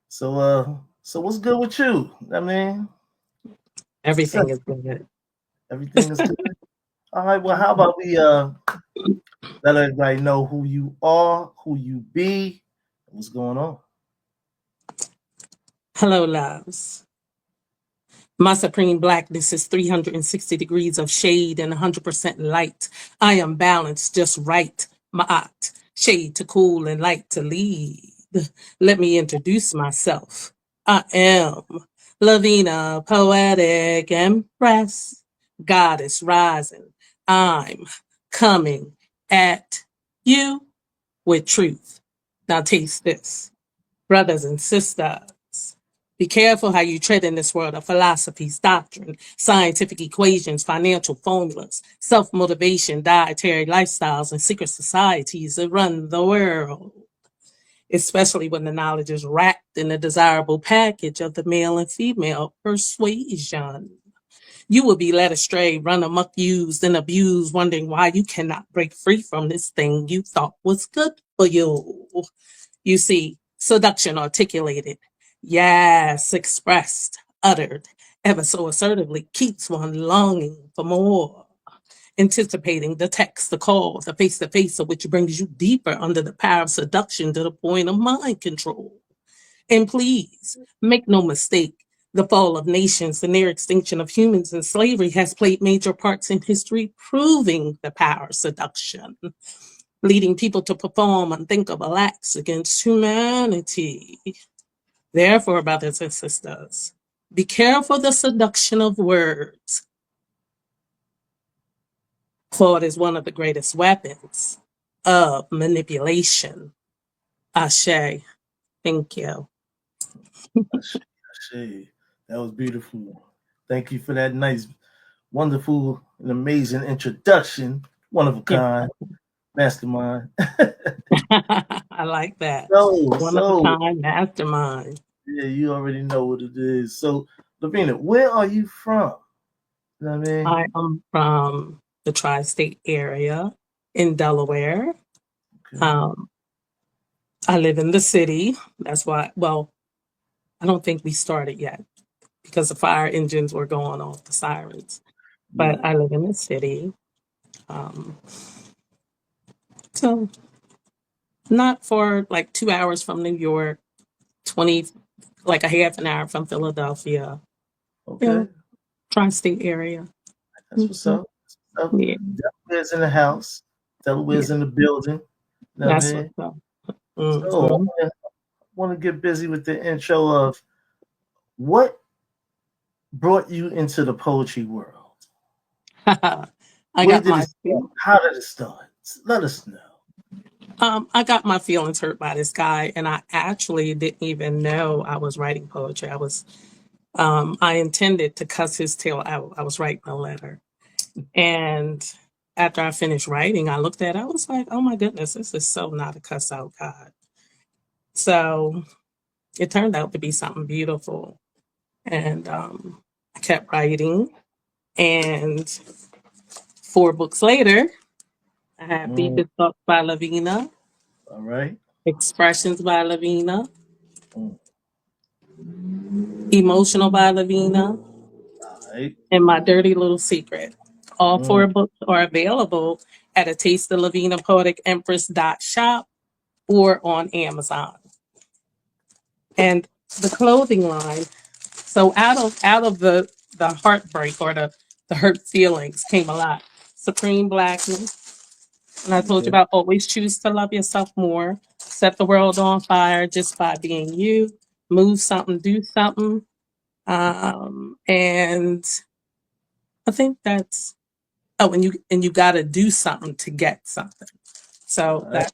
So what's good with you? I mean, so Everything is good. everything is good. All right. Well, how about we let everybody know who you are, who you be, and what's going on? Hello, loves. My supreme blackness is 360 degrees of shade and 100% light. I am balanced just right. Ma'at. Shade to cool and light to lead. Let me introduce myself. I am Lavina, poetic Empress, goddess rising. I'm coming at you with truth. Now taste this. Brothers and sisters, be careful how you tread in this world of philosophies, doctrine, scientific equations, financial formulas, self motivation, dietary lifestyles, and secret societies that run the world, especially when the knowledge is wrapped in a desirable package of the male and female persuasion. You will be led astray, run amok, used, and abused, wondering why you cannot break free from this thing you thought was good for you. You see, seduction articulated, yes, expressed, uttered, ever so assertively, keeps one longing for more, anticipating the text, the call, the face to face of which brings you deeper under the power of seduction to the point of mind control. And please, make no mistake, the fall of nations, the near extinction of humans, and slavery has played major parts in history, proving the power of seduction, leading people to perform unthinkable acts against humanity. Therefore, brothers and sisters, be careful the seduction of words, for it is one of the greatest weapons of manipulation. Ashe, thank you. Ashe, that was beautiful. Thank you for that nice, wonderful, and amazing introduction. One of a Yeah. kind, mastermind. I like that. so, One of a so kind mastermind. yeah, you already know what it is. So, Lavina, where are you from? You know what I mean? I am from the tri state area in Delaware. Okay. Um, I live in the city. That's why, well, I don't think we started yet because the fire engines were going off, the sirens. But Yeah. I live in the city. Um, so not for like 2 hours from New York, 20, like a half an hour from Philadelphia. Yeah, Okay. tri-state area. That's what's Mhm. up. That's what's up. Yeah, Delaware's in the house. yeah, Delaware's in the building. You know what I that's mean? what's up. So Hmm. I want to get busy with the intro of what brought you into the poetry world. I Where got did it my start? How did it start? Let us know. I got my feelings hurt by this guy, and I actually didn't even know I was writing poetry. I intended to cuss his tail out. I was writing a letter, and after I finished writing, I looked at it. I was like, "Oh my goodness, this is so not a cuss out God." So it turned out to be something beautiful, and I kept writing. And 4 books later, I have Mm, Deepest Thoughts by Lavina, all right. Expressions by Lavina, Mm, Emotional by Lavina, all right. and My Dirty Little Secret. All Mm, 4 books are available at a Taste of Lavina Poetic Empress shop or on Amazon. And the clothing line, so out of the heartbreak or the hurt feelings came a lot. Supreme Blackness. And I told you okay. about always choose to love yourself more. Set the world on fire just by being you. Move something, do something. And I think that's and you got to do something to get something. All So right. that's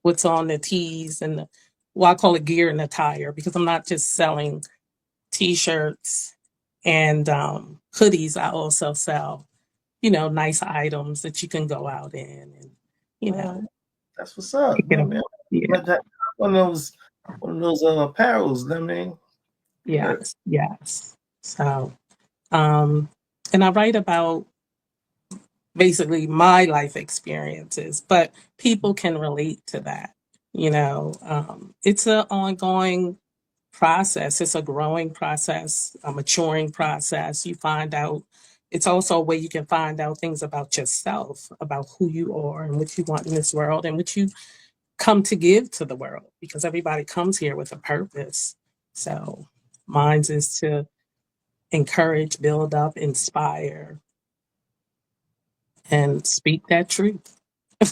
what's on the tees and well, I call it gear and attire because I'm not just selling t-shirts and hoodies. I also sell, nice items that you can go out in and you All know right. That's what's up. pick You it know up. what I mean? Yeah. Like that, one of those apparels. You know what I mean? Yeah. Yes. Yes. So um, and I write about basically my life experiences, but people can relate to that. It's an ongoing process. It's a growing process, a maturing process. You find out, it's also a way you can find out things about yourself, about who you are and what you want in this world and what you come to give to the world, because everybody comes here with a purpose. So mine is to encourage, build up, inspire, and speak that truth. I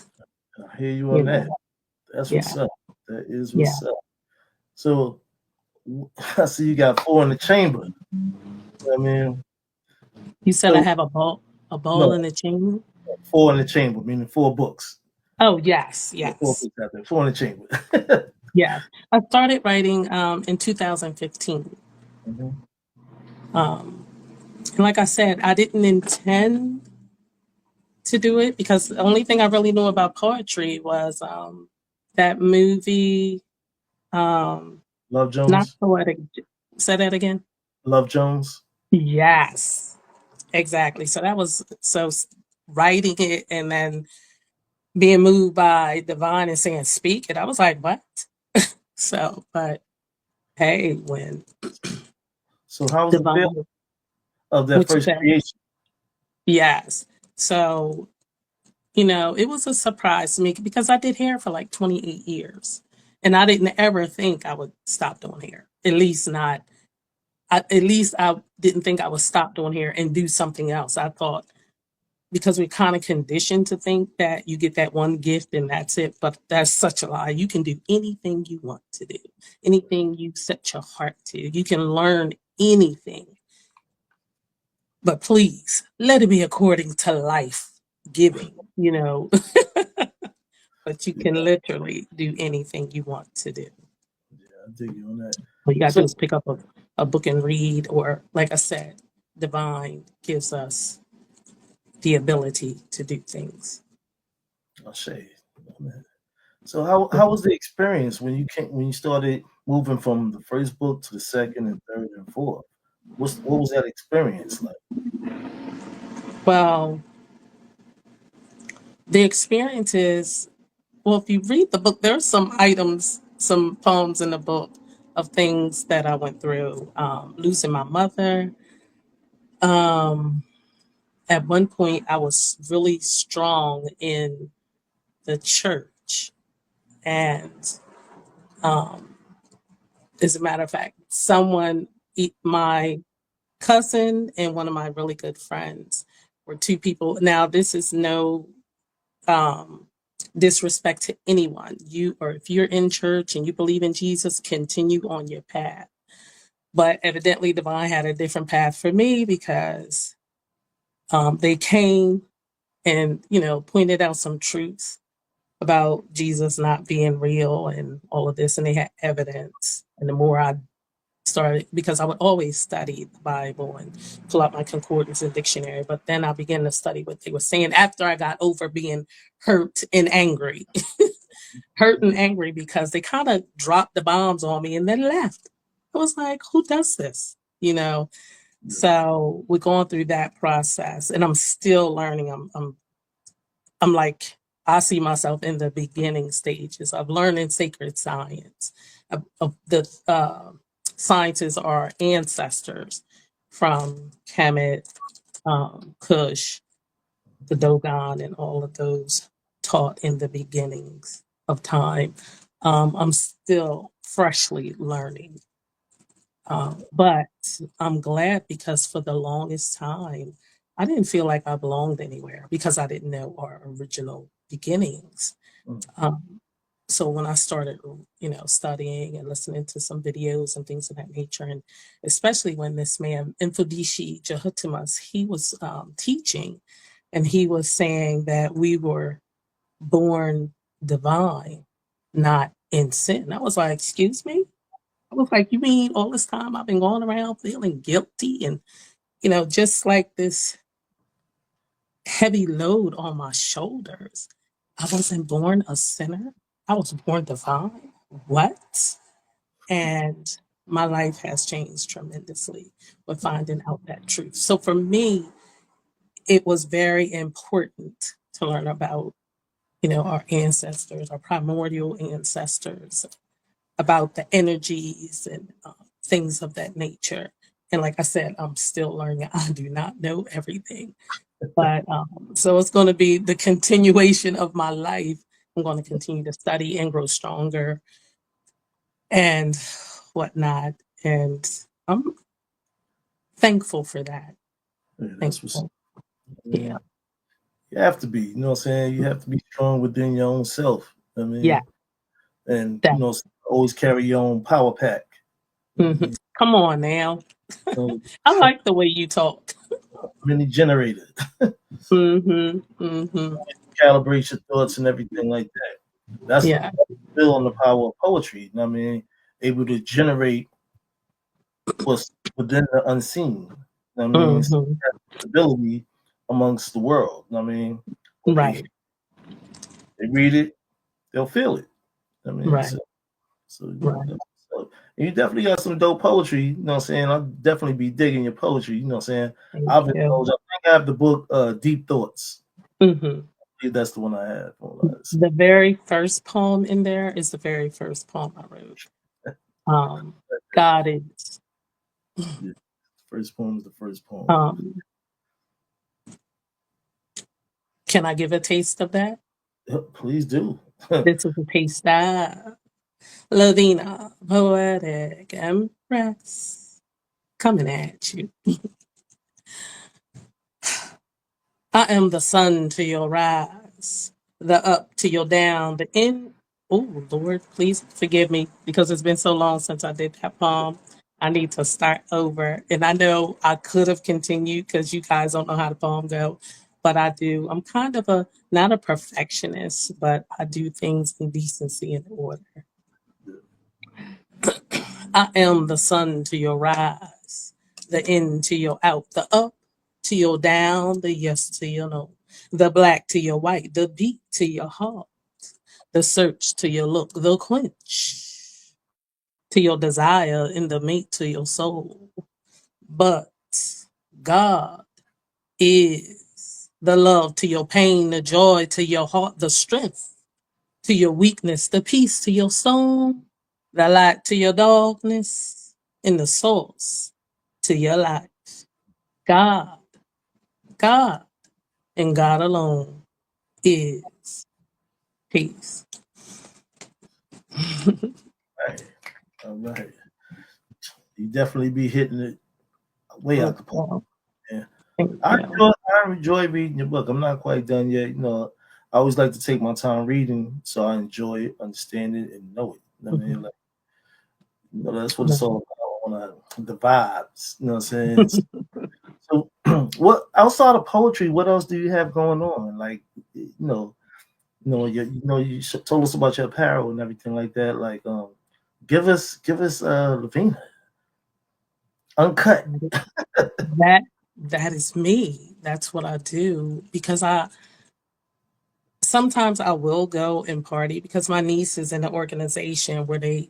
hear you You on that. know, That's yeah, what's up. That is yeah. what's up. So I see you got four in the chamber. I mean, You said I so have a no, ball in the chamber. four in the chamber, meaning four books. Oh yes, Yeah, four yes, books out there. Four in the chamber. yes. I started writing in 2015. Mhm. Um, and like I said, I didn't intend to do it because the only thing I really knew about poetry was that movie. Um, Love not Jones. poetic. Say that again. Love Jones. Yes, exactly. So that was writing it and then being moved by Divine and saying speak it. I was like, what? So, but hey, when So how was the feel Divine, of that what you first say? creation? Yes. So, it was a surprise to me because I did hair for like 28 years. And I didn't ever think I would stop doing hair. At least I didn't think I would stop doing hair and do something else. I thought because we're kind of conditioned to think that you get that one gift and that's it. But that's such a lie. You can do anything you want to do, anything you set your heart to. You can learn anything. But please let it be according to life giving. But you can Yeah, literally do anything you want to do. yeah, I dig you on that. All you got to do So is pick up a book and read, or like I said, Divine gives us the ability to do things. I'll say. So how was the experience when you started moving from the first book to the second and third and fourth? What was that experience like? Well, the experience is, well, if you read the book, there's some items, some poems in the book of things that I went through. Losing my mother. Um, at one point, I was really strong in the church. And um, as a matter of fact, my cousin and one of my really good friends were two people. Now, this is no um, disrespect to anyone. Or if you're in church and you believe in Jesus, continue on your path. But evidently, Divine had a different path for me because they came and pointed out some truths about Jesus not being real and all of this, and they had evidence. And the more I started, because I would always study the Bible and pull out my concordance and dictionary, but then I began to study what they were saying after I got over being hurt and angry. Hurt and angry because they kind of dropped the bombs on me and then left. I was like, who does this? Yeah. So we're going through that process, and I'm still learning. I'm like, I see myself in the beginning stages of learning sacred science. Of the sciences are ancestors from Kemet, Kush, the Dogon, and all of those taught in the beginnings of time. I'm still freshly learning, but I'm glad because for the longest time, I didn't feel like I belonged anywhere because I didn't know our original beginnings. Mm. Um, so when I started, studying and listening to some videos and things of that nature, and especially when this man, Infodishi Jahutimas, he was teaching, and he was saying that we were born divine, not in sin. I was like, excuse me? I was like, you mean all this time I've been going around feeling guilty and, just like this heavy load on my shoulders? I wasn't born a sinner. I was born divine. What? And my life has changed tremendously with finding out that truth. So for me, it was very important to learn about our ancestors, our primordial ancestors, about the energies and things of that nature. And like I said, I'm still learning. I do not know everything. But so it's going to be the continuation of my life. I'm going to continue to study and grow stronger and whatnot. And I'm thankful for that. Yeah, that's what's. Thankful. I Yeah. mean, you have to be. You know what I'm saying? You have to be strong within your own self. I Yeah. mean, and That. always carry your own power pack. I Mhm. mean, Come on now. you I like the way you talk. mini generator, Mm-hmm. Mm-hmm. calibrate your thoughts and everything like that. That's Yeah. built on the power of poetry. You know what I mean, able to generate what's within the unseen. You know what I mean, Mm-hmm. stability amongst the world. You know what I mean, what Right. they read it, they'll feel it. I mean, Right. so Right. so and you definitely got some dope poetry. You know what I'm saying? I'll definitely be digging your poetry. You know what I'm saying? Thank I've you. indulged. I think I have the book Deep Thoughts. Mm-hmm. I believe that's the one I have. Hold on, let's see. The very first poem in there is the very first poem I wrote. Um, God is. Yeah, first poem is the first poem. Um, can I give a taste of that? Please do. This is a taste of Lavina, Poetic, Empress, coming at you. I am the sun to your rise, the up to your down, the in. Oh, Lord, please forgive me because it's been so long since I did that poem. I need to start over. And I know I could have continued because you guys don't know how the poem go, but I do. I'm kind of not a perfectionist, but I do things in decency and order. I am the sun to your rise, the in to your out, the up to your down, the yes to your no, the black to your white, the beat to your heart, the search to your look, the quench to your desire, and the mate to your soul. But God is the love to your pain, the joy to your heart, the strength to your weakness, the peace to your soul, the light to your darkness, and the source to your life. God, God, and God alone is peace. Right. All right. You definitely be hitting it way out the park. Well, Yeah. thank I you. enjoy reading your book. I'm not quite done yet. I always like to take my time reading, so I enjoy it, understand it, and know it. You know what I mean, Mhm. like, that's what it's all about. The vibes. You know what I'm saying? So, what outside of poetry? What else do you have going on? Like, told us about your apparel and everything like that. Like, give us Lavina uncut. That that is me. That's what I do because I sometimes I will go and party because my niece is in an organization where they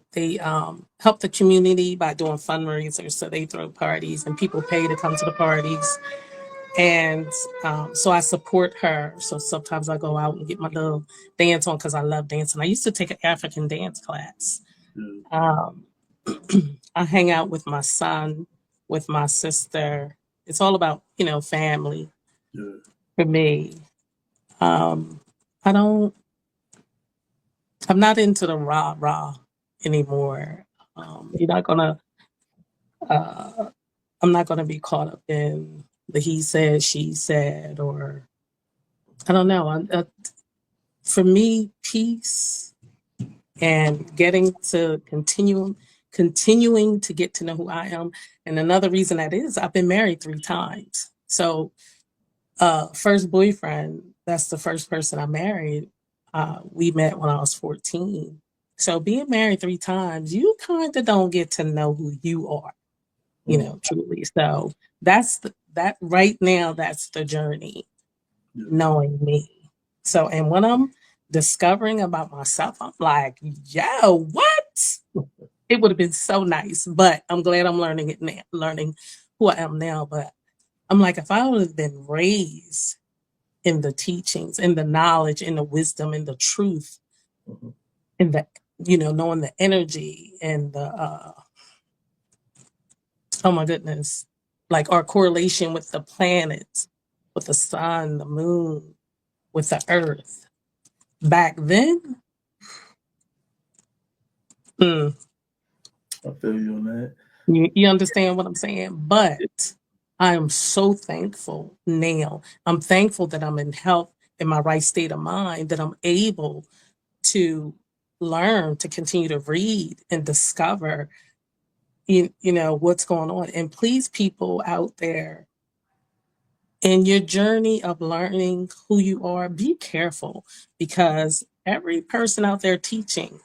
help the community by doing fundraisers. So they throw parties and people pay to come to the parties. And so I support her. So sometimes I go out and get my little dance on because I love dancing. I used to take an African dance class. Yeah, Um, I hang out with my son, with my sister. It's all about, family yeah, for me. Um, I don't, I'm not into the rah rah anymore. You're not gonna, uh, I'm not gonna be caught up in the he said, she said, or I don't know. For me, peace and getting to continuing to get to know who I am. And another reason that is I've been married 3 times. So first boyfriend, that's the first person I married. We met when I was 14. So being married 3 times, you kind of don't get to know who you are, mm, truly. So that right now, that's the journey, yeah. knowing me. So, and when I'm discovering about myself, I'm like, yo, what? It would have been so nice, but I'm glad I'm learning it now, learning who I am now. But I'm like, if I would have been raised in the teachings, in the knowledge, in the wisdom, in the truth, Mhm. in the, knowing the energy and the oh my goodness, like our correlation with the planets, with the sun, the moon, with the earth. Back then, mm, I feel you on that. you understand what I'm saying? But I am so thankful now. I'm thankful that I'm in health, in my right state of mind, that I'm able to learn, to continue to read and discover, what's going on. And please, people out there, in your journey of learning who you are, be careful, because every person out there teaching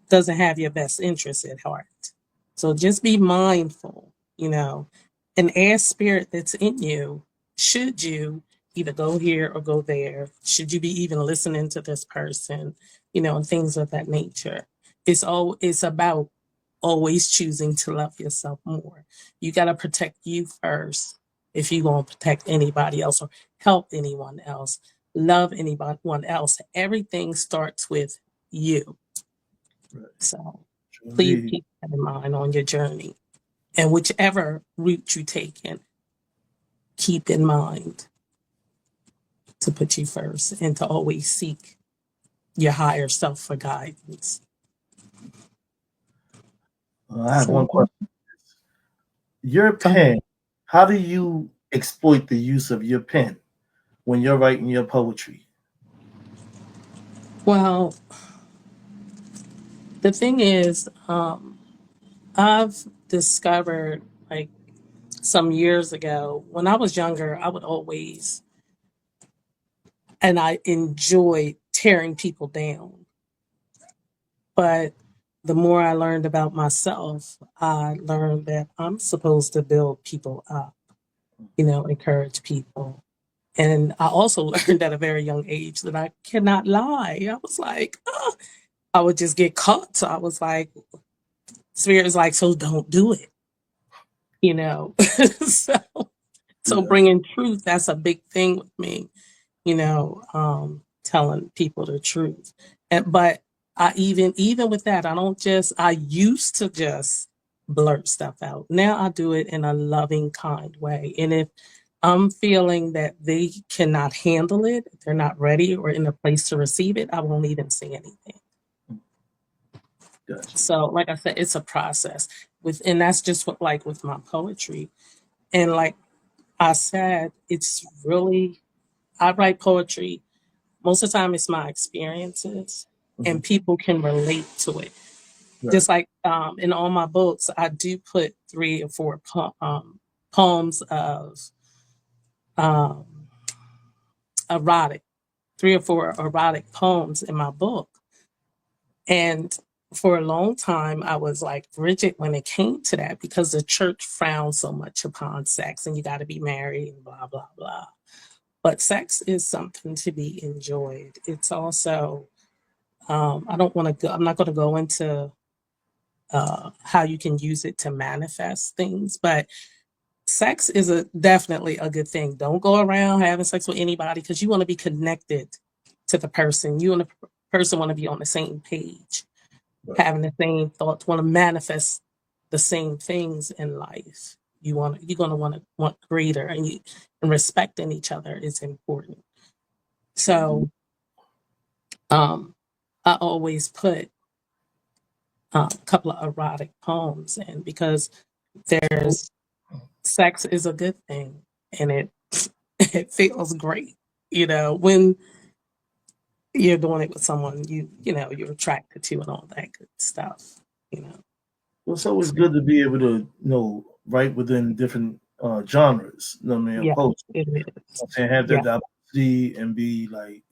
doesn't have your best interest at heart. So just be mindful, and ask spirit that's in you, should you either go here or go there? Should you be even listening to this person? And things of that nature. It's about always choosing to love yourself more. You got to protect you first if you're going to protect anybody else or help anyone else, love anyone else. Everything starts with you. Right. So True please indeed. keep that in mind on your journey. And whichever route you take in, keep in mind to put you first and to always seek your higher self for guidance. I have one So question. Your go ahead. pen, how do you exploit the use of your pen when you're writing your poetry? Well, the thing is, I've discovered, like, some years ago, when I was younger, I would always, and I enjoyed tearing people down. But the more I learned about myself, I learned that I'm supposed to build people up, encourage people. And I also learned at a very young age that I cannot lie. I was like, oh, I would just get caught. So I was like, Spirit is like, so don't do it, you know? so, so Yeah. bringing truth, that's a big thing with me, telling people the truth. But I even with that, I used to just blurt stuff out. Now I do it in a loving, kind way. And if I'm feeling that they cannot handle it, they're not ready or in a place to receive it, I won't even say anything. Gotcha. So, like I said, it's a process and that's just what, like, with my poetry. And like I said, it's really, I write poetry. Most of the time, it's my experiences, Mhm. and people can relate to it. Right. Just like in all my books, I do put 3 or 4 poems of um, erotic, 3 or 4 erotic poems in my book. And for a long time, I was like rigid when it came to that because the church frowns so much upon sex and you got to be married and blah, blah, blah. But sex is something to be enjoyed. It's also, I don't want to go, I'm not going to go into how you can use it to manifest things, but sex is definitely a good thing. Don't go around having sex with anybody because you want to be connected to the person. You and the person want to be on the same page, Right. having the same thoughts, want to manifest the same things in life. You're gonna want greater, and respecting each other is important. True indeed. So I always put a couple of erotic poems in because there's sex is a good thing and it it feels great, when you're doing it with someone you're attracted to and all that good stuff, you know. Well, it's always So, good to be able to, write within different genres. You know what I mean? Of yeah, poetry. it is. I'm saying have that Yeah. diversity and be like,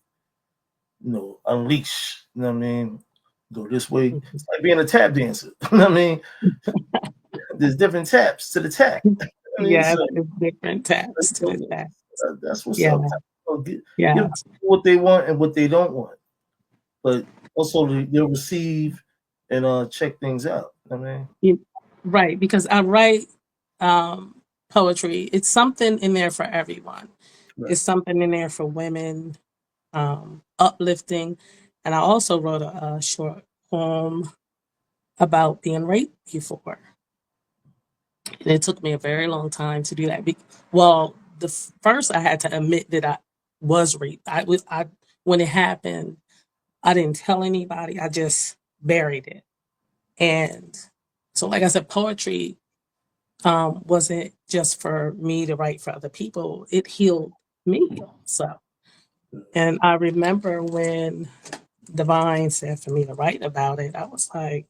unleash. You know what I mean? Go this way. Mhm. It's like being a tap dancer. You know what I mean? There's different taps to the tap. I mean, Yes, so it's different taps to the tax. that's what's Yeah, up. Give yeah. people what they want and what they don't want, but also they'll receive and check things out. I mean, You, right, because I write poetry. It's something in there for everyone. Right. It's something in there for women, uplifting. And I also wrote a short poem about being raped before. And it took me a very long time to do that. Well, first I had to admit that I was raped. I when it happened, I didn't tell anybody. I just buried it. And so, like I said, poetry wasn't just for me to write for other people. It healed me also. And I remember when Divine said for me to write about it, I was like,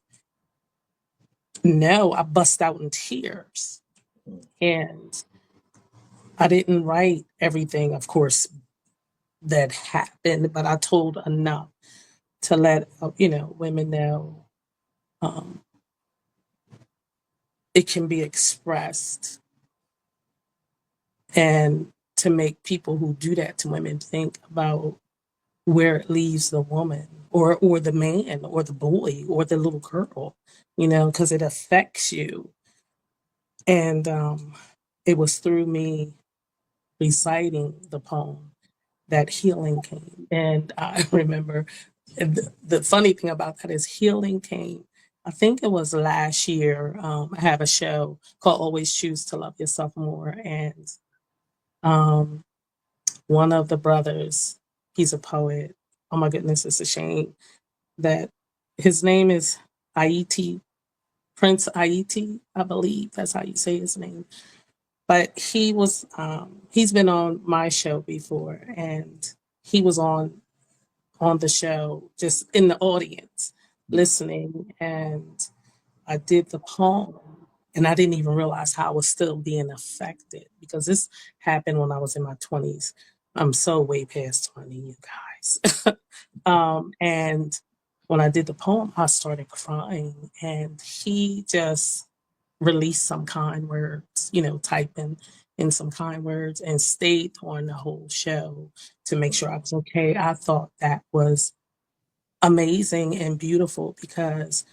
no, I bust out in tears. Mm. And I didn't write everything, of course, that happened, but I told enough to let women know um, it can be expressed, and to make people who do that to women think about where it leaves the woman or the man or the boy or the little girl, because it affects you. And it was through me reciting the poem that healing came. And I remember the funny thing about that is healing came. I think it was last year. I have a show called Always Choose to Love Yourself More. And um, one of the brothers, he's a poet. Oh my goodness, it's a shame that his name is Aiti, Prince Aiti, I believe that's how you say his name. But he's been on my show before, and he was on the show just in the audience listening, and I did the poem, and I didn't even realize how I was still being affected because this happened when I was in my 20s. I'm so way past 20, you guys. And when I did the poem, I started crying, and he just released some kind words, typing in some kind words, and stayed on the whole show to make sure I was okay. I thought that was amazing and beautiful because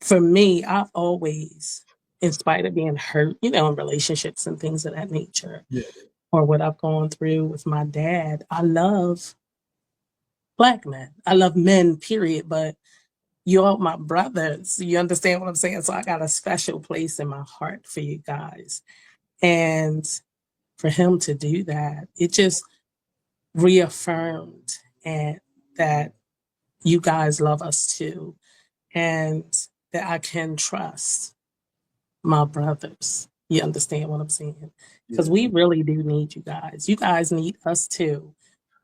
for me, I've always, in spite of being hurt, in relationships and things of that nature, Yeah. or what I've gone through with my dad, I love Black men. I love men, period. But you're my brothers. You understand what I'm saying? So I got a special place in my heart for you guys. And for him to do that, it just reaffirmed and that you guys love us too, and that I can trust my brothers. You understand what I'm saying? Because Yeah. we really do need you guys. You guys need us too.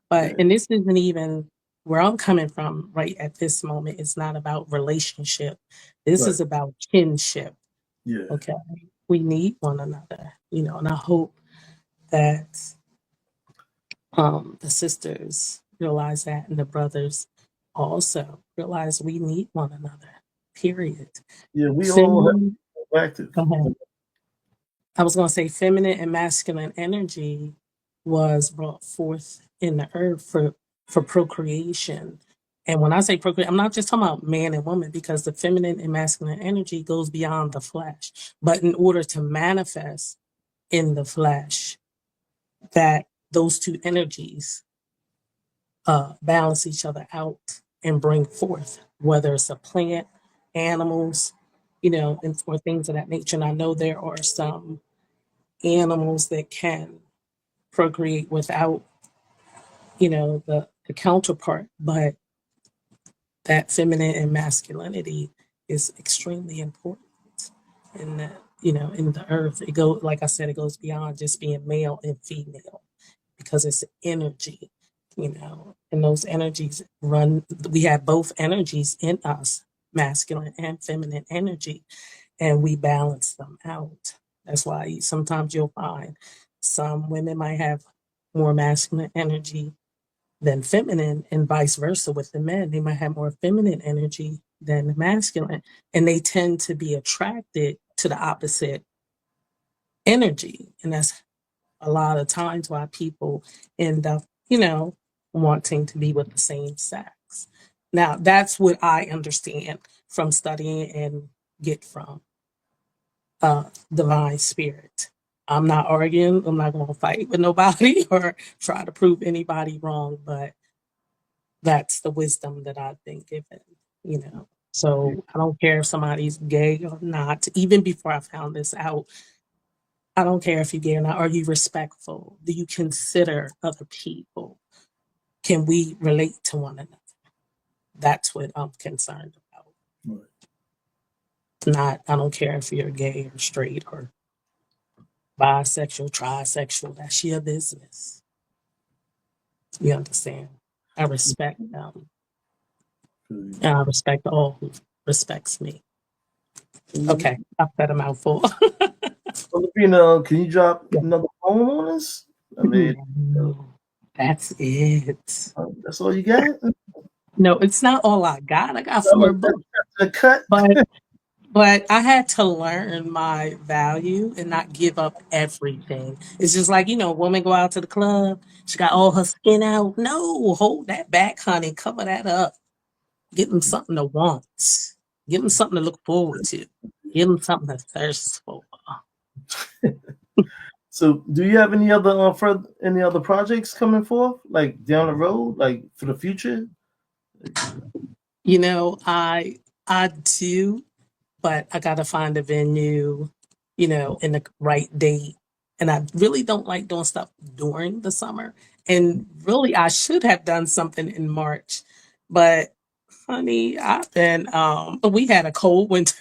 But, Yeah. and this isn't even where I'm coming from right at this moment. It's not about relationship. This Right. is about kinship. Yeah. Okay. We need one another, and I hope that the sisters realize that, and the brothers also realize we need one another. Period. Yeah. We all have Feminine, to be active. go ahead. I was going to say feminine and masculine energy was brought forth in the earth for procreation. And when I say procreate, I'm not just talking about man and woman because the feminine and masculine energy goes beyond the flesh. But in order to manifest in the flesh, that those two energies balance each other out and bring forth, whether it's a plant, animals, and or things of that nature. And I know there are some animals that can procreate without, the counterpart, but that feminine and masculinity is extremely important in that, in the earth. It goes, like I said, it goes beyond just being male and female because it's energy, and those energies we have both energies in us, masculine and feminine energy, and we balance them out. That's why sometimes you'll find some women might have more masculine energy than feminine, and vice versa with the men. They might have more feminine energy than the masculine, and they tend to be attracted to the opposite energy. And that's a lot of times why people end up, wanting to be with the same sex. Now, that's what I understand from studying and get from divine spirit. I'm not arguing. I'm not going to fight with nobody or try to prove anybody wrong, but that's the wisdom that I've been given, you know. Yeah, So I don't care if somebody's gay or not. Even before I found this out, I don't care if you're gay or not. Are you respectful? Do you consider other people? Can we relate to one another? That's what I'm concerned about. right. Not, I don't care if you're gay or straight or bisexual, trisexual. That's your business. You understand? I respect them, Good. and I respect all who respects me. Mhm. Okay, I've said a mouthful. So, Lavina, can you drop Yeah. another poem on us? I mean, No, that's it. that's all you got? No, it's not all I got. I got I'm four gonna books, the cut. but I had to learn my value and not give up everything. It's just like, a woman go out to the club, she got all her skin out. No, hold that back, honey. Cover that up. Give them something to want. Give them something to look forward to. Give them something to thirst for. So, do you have any other any other projects coming forth, like down the road, like for the future? I do, but I gotta find a venue, in the right date. And I really don't like doing stuff during the summer. And really, I should have done something in March, but honey, we had a cold winter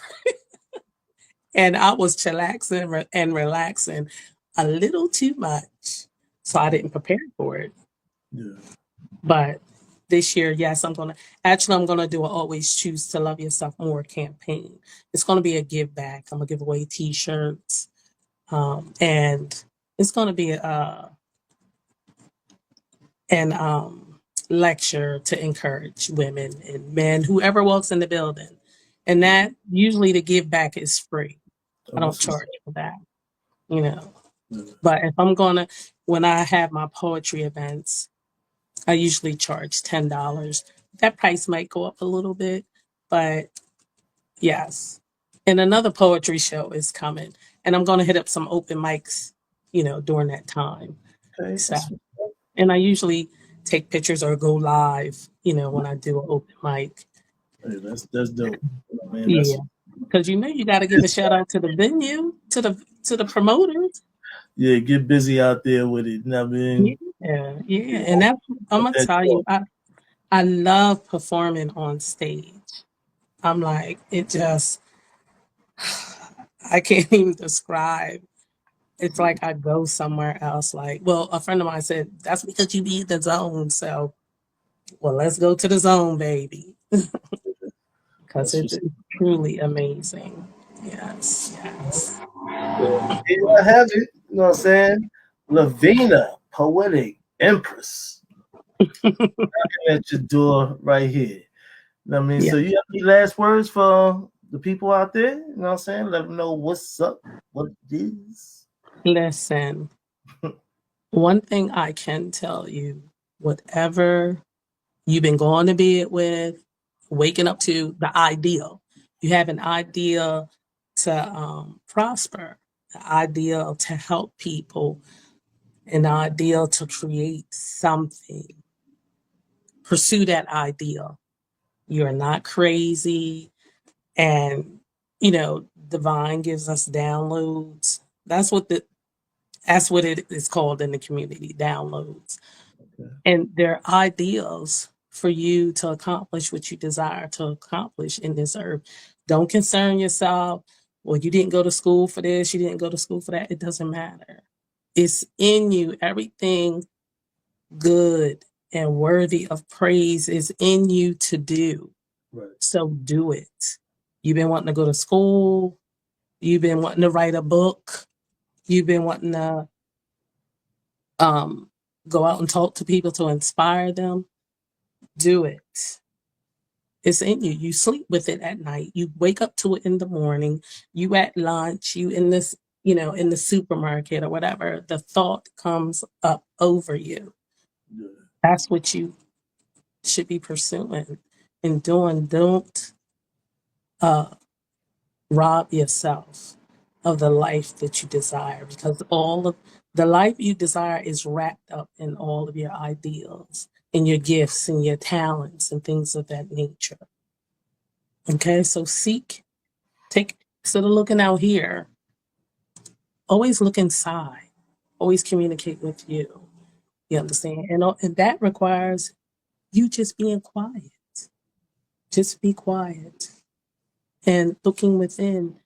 and I was chillaxing and relaxing a little too much. So I didn't prepare for it. Yeah. But this year, yes, I'm gonna do a always choose to love yourself more campaign. It's gonna be a give back. I'm gonna give away t-shirts. And it's gonna be an lecture to encourage women and men, whoever walks in the building. And that usually the give back is free. I Oh, don't that's what's charge for that, you know. yeah. But when I have my poetry events, I usually charge $10. That price might go up a little bit, but yes. And another poetry show is coming, and I'm going to hit up some open mics, during that time. Okay, So, that's and I usually take pictures or go live, when I do an open mic. hey, that's dope. Man, Yeah, that's because you got to give a shout out to the venue, to the promoters. yeah. Get busy out there with it. You know what I mean? Yeah, yeah, Yeah, and I'm put gonna that tell you, talk. I love performing on stage. I'm like, it just, I can't even describe. It's like I go somewhere else. Like, well, a friend of mine said, that's because you be in the zone. So, well, let's go to the zone, baby, because That's it's what's truly amazing. Yes, yes. well. Here I have it. You know what I'm saying? Lavina, poetic empress, at your door right here. You know what I mean? Yeah. So you have any last words for the people out there? You know what I'm saying? Let them know what's up, what it is. Listen, one thing I can tell you, whatever you've been going to bed with, waking up to the ideal. You have an idea to prosper, an ideal to help people, an ideal to create something. Pursue that ideal. You're not crazy. And, divine gives us downloads. That's what it is called in the community, downloads. Okay. And they're ideals for you to accomplish what you desire to accomplish in this earth. Don't concern yourself. Well, you didn't go to school for this, you didn't go to school for that. It doesn't matter. It's in you. Everything good and worthy of praise is in you to do. Right. So do it. You've been wanting to go to school, you've been wanting to write a book, you've been wanting to um, go out and talk to people to inspire them. Do it. It's in you. You sleep with it at night. You wake up to it in the morning. You at lunch, you in this, in the supermarket or whatever. The thought comes up over you. Yeah. That's what you should be pursuing and doing. Don't uh, rob yourself of the life that you desire, because all of the life you desire is wrapped up in all of your ideals and your gifts and your talents and things of that nature. Okay, so take, instead of looking out here, always look inside, always communicate with you. You understand? And that requires you just being quiet. Just be quiet and looking within.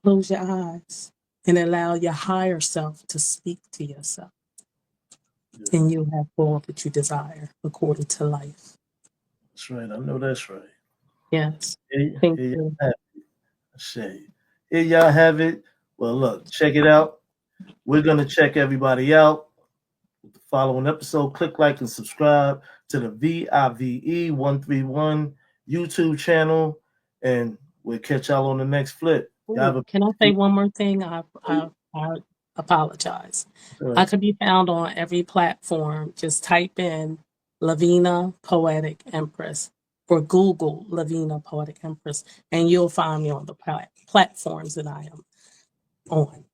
Close your eyes and allow your higher self to speak to yourself, Yeah, and you'll have all that you desire according to life. that's right. I know that's right. Yes. Here, Thank here you. y'all have it. Shade. Here y'all have it. Well, look, check it out. We're gonna check everybody out with the following episode. Click like and subscribe to the VIVE131 YouTube channel, and we'll catch y'all on the next flip. Y'all have Ooh, a can I say one more thing? I apologize. I right. could be found on every platform. Just type in Lavina Poetic Empress or Google Lavina Poetic Empress, and you'll find me on the platforms that I am on.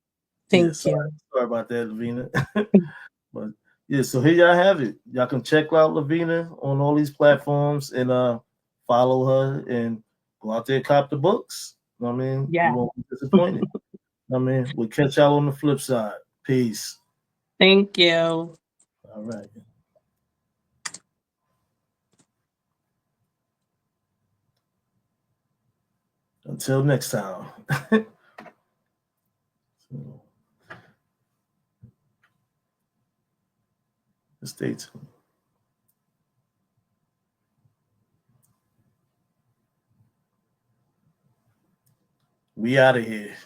Yeah, Thank you. sorry about that, Lavina. But yeah, so here y'all have it. Y'all can check out Lavina on all these platforms and follow her and go out there and cop the books. You know what I mean? You Yeah. won't be disappointed. You know what I mean? We'll catch y'all on the flip side. Peace. Thank you. All right. Until next time. So, stay tuned. We out of here.